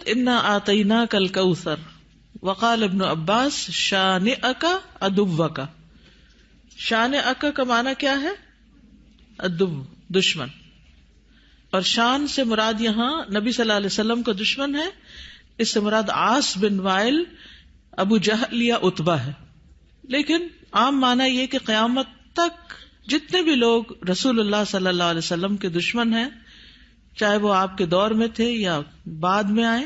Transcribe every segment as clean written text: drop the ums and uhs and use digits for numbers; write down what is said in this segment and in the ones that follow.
انا آتیناک الکوثر وقال ابن عباس شانئک عدوک. شانئک کا معنی کیا ہے؟ عدو، دشمن. اور شان سے مراد یہاں نبی صلی اللہ علیہ وسلم کا دشمن ہے. اس سے مراد عاص بن وائل، ابو جہل یا عتبہ ہے. لیکن عام معنی یہ کہ قیامت تک جتنے بھی لوگ رسول اللہ صلی اللہ علیہ وسلم کے دشمن ہیں، چاہے وہ آپ کے دور میں تھے یا بعد میں آئے،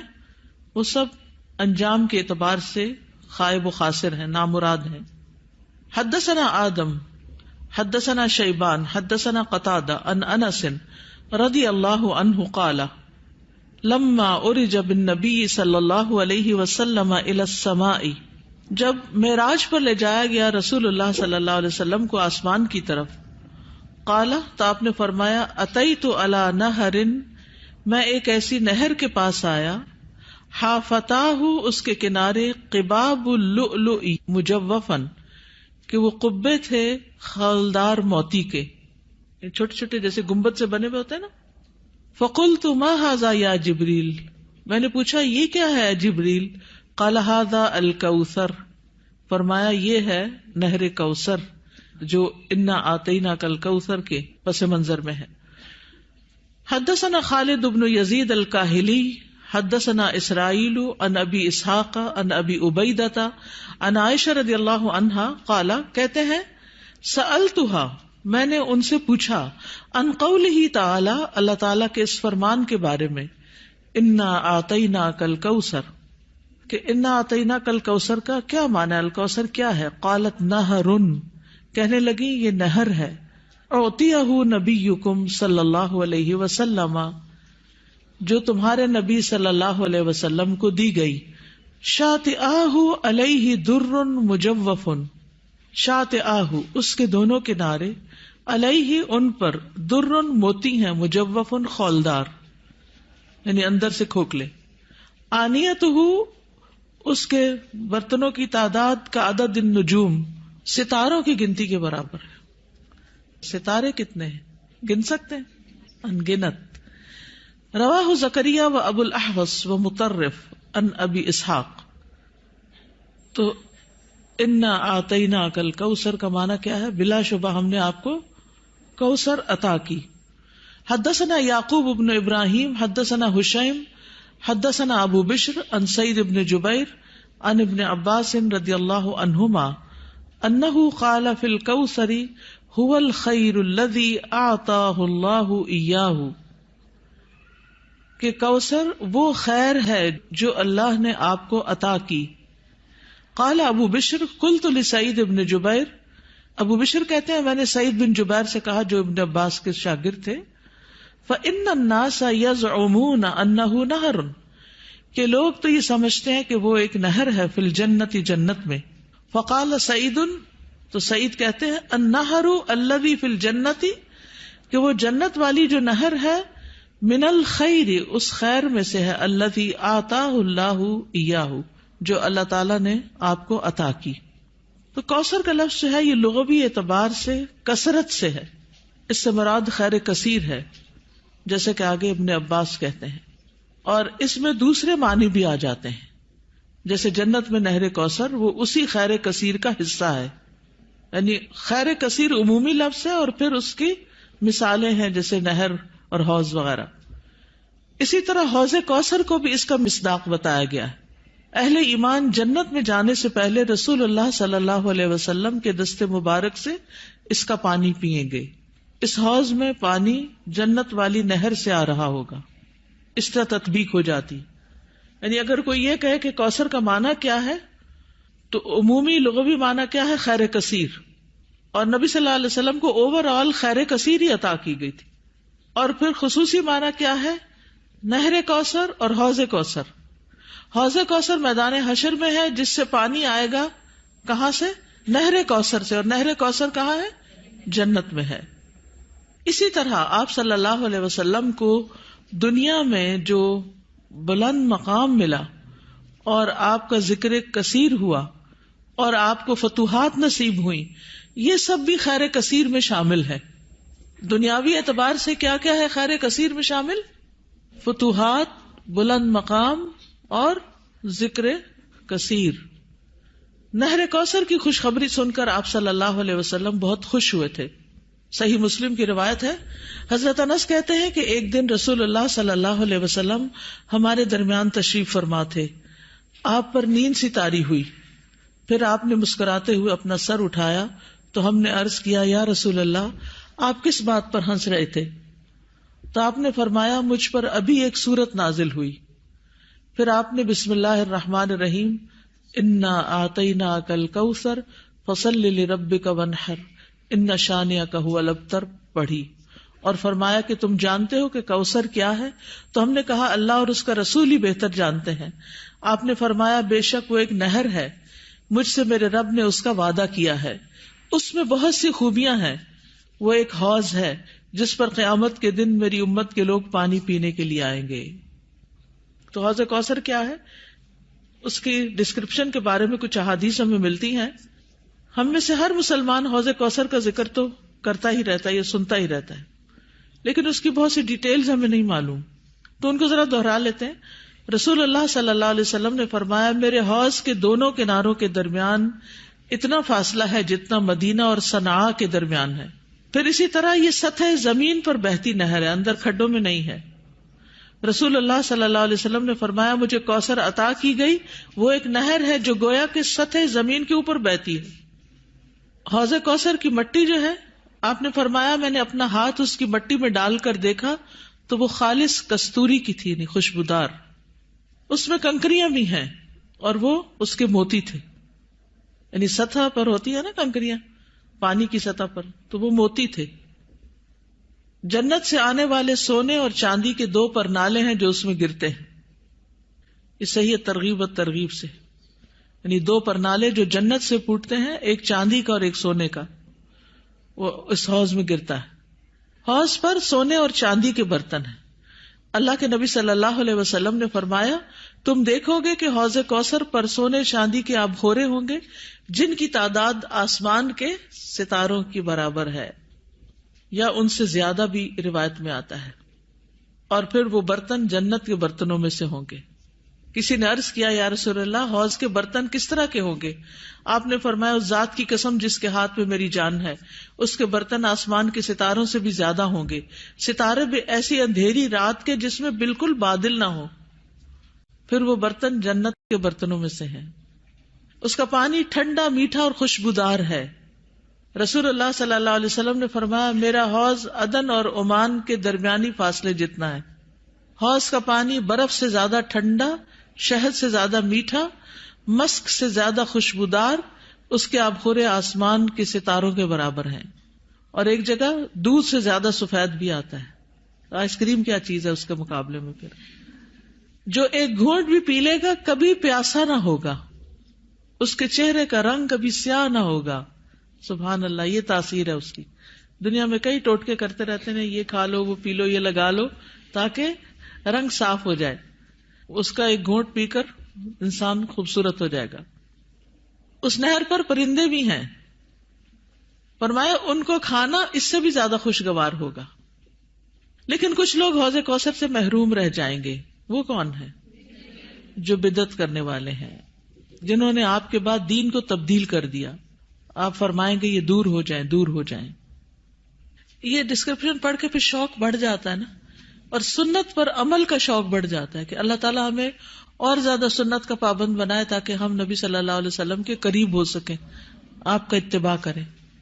وہ سب انجام کے اعتبار سے خائب و خاسر ہیں، نامراد ہیں. حدثنا آدم حدثنا شیبان حدثنا قتادہ عن انس رضی اللہ عنہ قال لما عرج بالنبی صلی اللہ علیہ وسلم الی السماء، جب معراج پر لے جایا گیا رسول اللہ صلی اللہ علیہ وسلم کو آسمان کی طرف، قال تو آپ نے فرمایا اتیت علی نہر، میں ایک ایسی نہر کے پاس آیا، حافتاہ اس کے کنارے قباب اللؤلؤ مجوفا، کہ وہ قبے تھے خالدار موتی کے، چھوٹے چھوٹے جیسے گنبد سے بنے ہوئے ہوتے ہیں نا. فقلت ما ھذا یا جبریل، میں نے پوچھا یہ کیا ہے جبریل؟ قال ھذا الکوثر، فرمایا یہ ہے نہر کوثر جو انا آتیناک الکوثر کے پس منظر میں ہے. حدثنا خالد بن یزید الکاہلی حدثنا اسرائیل عن ابی اسحاق عن ابی عبیدہ عن عائشہ رضی اللہ عنہا قال، کہتے ہیں سألتها، میں نے ان سے پوچھا، عن قولہ تعالی، اللہ تعالیٰ کے اس فرمان کے بارے میں، انا آتیناک الکوثر، کہ انا آتیناک الکوثر کا کیا معنی ہے، الکوثر کیا ہے؟ قالت نہر، کہنے لگی یہ نہر ہے، اعطیہ نبیکم صلی اللہ علیہ وسلم، جو تمہارے نبی صلی اللہ علیہ وسلم کو دی گئی، شاطئاہ علیہ در مجوف، شاطئاہ اس کے دونوں کنارے، علیہ ان پر، در موتی ہیں، مجوف خولدار یعنی اندر سے کھوکھلے، آنیتہ اس کے برتنوں کی تعداد کا عدد النجوم، ستاروں کی گنتی کے برابر ہے. ستارے کتنے ہیں گن سکتے ہیں؟ انگنت. رواہ زکریا و ابو الاحوص و مطرف عن ابی اسحاق. تو انا آتیناک الکوثر کا معنی کیا ہے؟ بلا شبہ ہم نے آپ کو کوثر عطا کی. حدثنا یعقوب بن ابراہیم حدثنا حشیم حدثنا ابو بشر عن سعید بن جبیر عن ابن عباس رضی اللہ عنہما انہ قال فی الکوثر هو الخیر الذی اعطاہ اللہ ایاہ، کہ کوثر وہ خیر ہے جو اللہ نے آپ کو عطا کی. قال ابو بشر قلت لسعید بن جبیر، ابو بشر کہتے ہیں میں نے سعید بن جبیر سے کہا جو ابن عباس کے شاگرد تھے، فإن الناس يزعمون انه نہر، کہ لوگ تو یہ سمجھتے ہیں کہ وہ ایک نہر ہے، فی الجنت جنت میں. فقال سعید، تو سعید کہتے ہیں النہر الذی فی الجنت، کہ وہ جنت والی جو نہر ہے، من الخیر اس خیر میں سے ہے، الذی آتاہ اللہ ایاہ جو اللہ تعالیٰ نے آپ کو عطا کی. تو کوثر کا لفظ جو ہے یہ لغوی اعتبار سے کثرت سے ہے، اس سے مراد خیر کثیر ہے، جیسے کہ آگے ابن عباس کہتے ہیں. اور اس میں دوسرے معنی بھی آ جاتے ہیں، جیسے جنت میں نہر کوثر وہ اسی خیر کثیر کا حصہ ہے، یعنی خیر کثیر عمومی لفظ ہے اور پھر اس کی مثالیں ہیں جیسے نہر اور حوض وغیرہ. اسی طرح حوض کوثر کو بھی اس کا مصداق بتایا گیا ہے. اہل ایمان جنت میں جانے سے پہلے رسول اللہ صلی اللہ علیہ وسلم کے دست مبارک سے اس کا پانی پیئیں گے. اس حوض میں پانی جنت والی نہر سے آ رہا ہوگا. اس طرح تطبیق ہو جاتی. یعنی اگر کوئی یہ کہے کہ کوثر کا معنی کیا ہے، تو عمومی لغوی معنی کیا ہے؟ خیر کثیر. اور نبی صلی اللہ علیہ وسلم کو اوور آل خیر کثیر ہی عطا کی گئی تھی. اور پھر خصوصی معنی کیا ہے؟ نہر کوثر اور حوض کوثر. حوض کوثر میدان حشر میں ہے، جس سے پانی آئے گا کہاں سے؟ نہر کوثر سے. اور نہر کوثر کہاں ہے؟ جنت میں ہے. اسی طرح آپ صلی اللہ علیہ وسلم کو دنیا میں جو بلند مقام ملا اور آپ کا ذکر کثیر ہوا اور آپ کو فتوحات نصیب ہوئی، یہ سب بھی خیر کثیر میں شامل ہے. دنیاوی اعتبار سے کیا کیا ہے خیر کثیر میں شامل؟ فتوحات، بلند مقام اور ذکر کثیر. نہر کوثر کی خوشخبری سن کر آپ صلی اللہ علیہ وسلم بہت خوش ہوئے تھے. صحیح مسلم کی روایت ہے, حضرت انس کہتے ہیں کہ ایک دن رسول اللہ صلی اللہ علیہ وسلم ہمارے درمیان تشریف فرما تھے. آپ پر نیند سی طاری ہوئی, پھر آپ نے مسکراتے ہوئے اپنا سر اٹھایا تو ہم نے عرض کیا, یا رسول اللہ, آپ کس بات پر ہنس رہے تھے؟ تو آپ نے فرمایا, مجھ پر ابھی ایک سورت نازل ہوئی. پھر آپ نے بسم اللہ الرحمن الرحیم انا اعطیناک الکوثر فصل لربک وانحر ان شانئک ھو الابتر پڑھی, اور فرمایا کہ تم جانتے ہو کہ کوثر کیا ہے؟ تو ہم نے کہا, اللہ اور اس کا رسول ہی بہتر جانتے ہیں. آپ نے فرمایا, بے شک وہ ایک نہر ہے, مجھ سے میرے رب نے اس کا وعدہ کیا ہے, اس میں بہت سی خوبیاں ہیں. وہ ایک حوض ہے جس پر قیامت کے دن میری امت کے لوگ پانی پینے کے لیے آئیں گے. تو حوض کوثر کیا ہے, اس کی ڈسکرپشن کے بارے میں کچھ احادیث ہمیں ملتی ہیں. ہم میں سے ہر مسلمان حوض کوثر کا ذکر تو کرتا ہی رہتا ہے یا سنتا ہی رہتا ہے, لیکن اس کی بہت سی ڈیٹیلز ہمیں نہیں معلوم, تو ان کو ذرا دوہرا لیتے ہیں. رسول اللہ صلی اللہ علیہ وسلم نے فرمایا, میرے حوض کے دونوں کناروں کے درمیان اتنا فاصلہ ہے جتنا مدینہ اور صنعاء کے درمیان ہے. پھر اسی طرح یہ سطح زمین پر بہتی نہر ہے, اندر کھڈوں میں نہیں ہے. رسول اللہ صلی اللہ علیہ وسلم نے فرمایا, مجھے کوثر عطا کی گئی, وہ ایک نہر ہے جو گویا کہ سطح زمین کے اوپر بہتی ہے. حوض کوثر کی مٹی جو ہے, آپ نے فرمایا, میں نے اپنا ہاتھ اس کی مٹی میں ڈال کر دیکھا تو وہ خالص کستوری کی تھی, نہیں خوشبودار. اس میں کنکریاں بھی ہیں اور وہ اس کے موتی تھے, یعنی سطح پر ہوتی ہے نا کنکریاں پانی کی سطح پر, تو وہ موتی تھے. جنت سے آنے والے سونے اور چاندی کے 2 پرنالے ہیں جو اس میں گرتے ہیں. اس صحیح ترغیب و ترغیب سے, یعنی 2 پرنالے جو جنت سے پھوٹتے ہیں, ایک چاندی کا اور ایک سونے کا, وہ اس حوض میں گرتا ہے. حوض پر سونے اور چاندی کے برتن ہیں. اللہ کے نبی صلی اللہ علیہ وسلم نے فرمایا, تم دیکھو گے کہ حوض کوثر پر سونے چاندی کے آبخورے ہوں گے جن کی تعداد آسمان کے ستاروں کی برابر ہے, یا ان سے زیادہ بھی روایت میں آتا ہے. اور پھر وہ برتن جنت کے برتنوں میں سے ہوں گے. کسی نے عرض کیا, یا رسول اللہ, حوض کے برتن کس طرح کے ہوں گے؟ آپ نے فرمایا, اس ذات کی قسم جس کے ہاتھ میں میری جان ہے, اس کے برتن آسمان کے ستاروں سے بھی زیادہ ہوں گے. ستارے بھی ایسی اندھیری رات کے جس میں بالکل بادل نہ ہو. پھر وہ برتن جنت کے برتنوں میں سے ہیں. اس کا پانی ٹھنڈا, میٹھا اور خوشبودار ہے. رسول اللہ صلی اللہ علیہ وسلم نے فرمایا, میرا حوض عدن اور عمان کے درمیانی فاصلے جتنا ہے. حوض کا پانی برف سے زیادہ ٹھنڈا, شہد سے زیادہ میٹھا, مسک سے زیادہ خوشبودار, اس کے آبخورے آسمان کے ستاروں کے برابر ہیں. اور ایک جگہ دودھ سے زیادہ سفید بھی آتا ہے. آئس کریم کیا چیز ہے اس کے مقابلے میں. پھر جو ایک گھونٹ بھی پی لے گا کبھی پیاسا نہ ہوگا, اس کے چہرے کا رنگ کبھی سیاہ نہ ہوگا. سبحان اللہ, یہ تاثیر ہے اس کی. دنیا میں کئی ٹوٹکے کرتے رہتے ہیں, یہ کھا لو, وہ پی لو, یہ لگا لو تاکہ رنگ صاف ہو جائے. اس کا ایک گھونٹ پی کر انسان خوبصورت ہو جائے گا. اس نہر پر پرندے بھی ہیں. فرمایا, ان کو کھانا اس سے بھی زیادہ خوشگوار ہوگا. لیکن کچھ لوگ حوض کوثر سے محروم رہ جائیں گے. وہ کون ہیں؟ جو بدعت کرنے والے ہیں, جنہوں نے آپ کے بعد دین کو تبدیل کر دیا. آپ فرمائیں گے یہ دور ہو جائیں, دور ہو جائیں. یہ ڈسکرپشن پڑھ کے پھر شوق بڑھ جاتا ہے نا, اور سنت پر عمل کا شوق بڑھ جاتا ہے کہ اللہ تعالیٰ ہمیں اور زیادہ سنت کا پابند بنائے تاکہ ہم نبی صلی اللہ علیہ وسلم کے قریب ہو سکیں, آپ کا اتباع کریں.